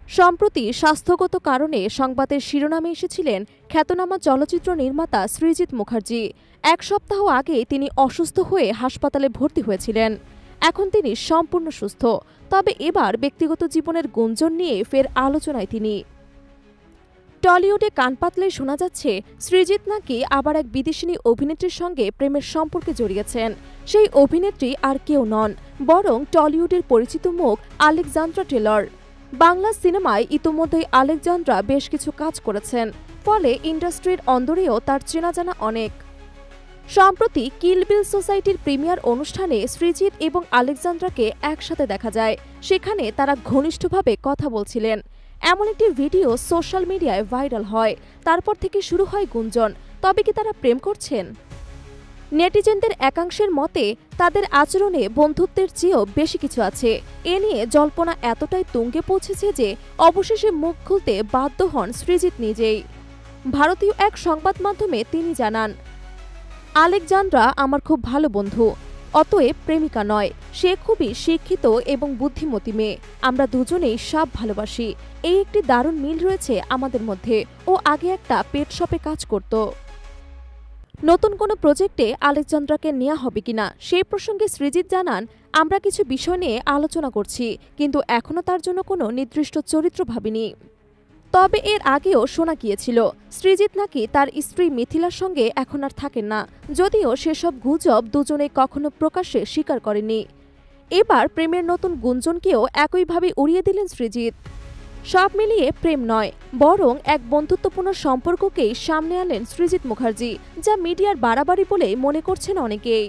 সম্প্রতি স্বাস্থ্যগত কারণে সংবাদের শিরোনামে এসেছিলেন খ্যাতনামা চলচ্চিত্র নির্মাতা সৃজিত মুখার্জি। এক সপ্তাহ আগে তিনি অসুস্থ হয়ে হাসপাতালে ভর্তি হয়েছিলেন। এখন তিনি সম্পূর্ণ সুস্থ, তবে এবার ব্যক্তিগত জীবনের গুঞ্জন নিয়ে ফের আলোচনায় তিনি। টলিউডে কান পাতলে শোনা যাচ্ছে সৃজিত নাকি আবার এক বিদেশিনী অভিনেত্রীর সঙ্গে প্রেমের সম্পর্কে জড়িয়েছেন। সেই অভিনেত্রী আর কেউ নন, বরং টলিউডের পরিচিত মুখ আলেকজান্দ্রা টেলর। বাংলা সিনেমায় ইতোমধ্যেই আলেকজান্দ্রা বেশ কিছু কাজ করেছেন, ফলে ইন্ডাস্ট্রির অন্দরেও তার চেনাজানা অনেক। সম্প্রতি কিল বিল সোসাইটির প্রিমিয়ার অনুষ্ঠানে সৃজিত এবং আলেকজান্দ্রাকে একসাথে দেখা যায়। সেখানে তারা ঘনিষ্ঠভাবে কথা বলছিলেন। এমন একটি ভিডিও সোশ্যাল মিডিয়ায় ভাইরাল হয়। তারপর থেকে শুরু হয় গুঞ্জন, তবে কি তারা প্রেম করছেন? নেটিজেনদের একাংশের মতে তাদের আচরণে বন্ধুত্বের চেয়েও বেশি কিছু আছে। এ নিয়ে জল্পনা এতটাই তুঙ্গে পৌঁছেছে যে অবশেষে মুখ খুলতে বাধ্য হন সৃজিত নিজেই। ভারতীয় এক সংবাদ মাধ্যমে তিনি জানান, আলেকজান্দ্রা আমার খুব ভালো বন্ধু, অতএব প্রেমিকা নয়। সে খুবই শিক্ষিত এবং বুদ্ধিমতী মেয়ে। আমরা দুজনেই সব ভালোবাসি। এই একটি দারুণ মিল রয়েছে আমাদের মধ্যে। ও আগে একটা পেট শপে কাজ করত। নতুন কোনো প্রজেক্টে আলেকজান্দ্রাকে নেওয়া হবে কিনা সেই প্রসঙ্গে সৃজিত জানান, আমরা কিছু বিষয় নিয়ে আলোচনা করছি, কিন্তু এখনও তার জন্য কোনো নির্দিষ্ট চরিত্র ভাবিনি। তবে এর আগেও শোনা গিয়েছিল সৃজিত নাকি তার স্ত্রী মিথিলার সঙ্গে এখন আর থাকেন না, যদিও সেসব গুজব দুজনে কখনো প্রকাশ্যে স্বীকার করেনি। এবার প্রেমের নতুন গুঞ্জনকেও একইভাবে উড়িয়ে দিলেন সৃজিত। সব মিলিয়ে প্রেম নয়, বরং এক বন্ধুত্বপূর্ণ সম্পর্ককেই সামনে আনলেন সৃজিত মুখার্জি, যা মিডিয়ার বাড়াবাড়ি বলে মনে করছেন অনেকেই।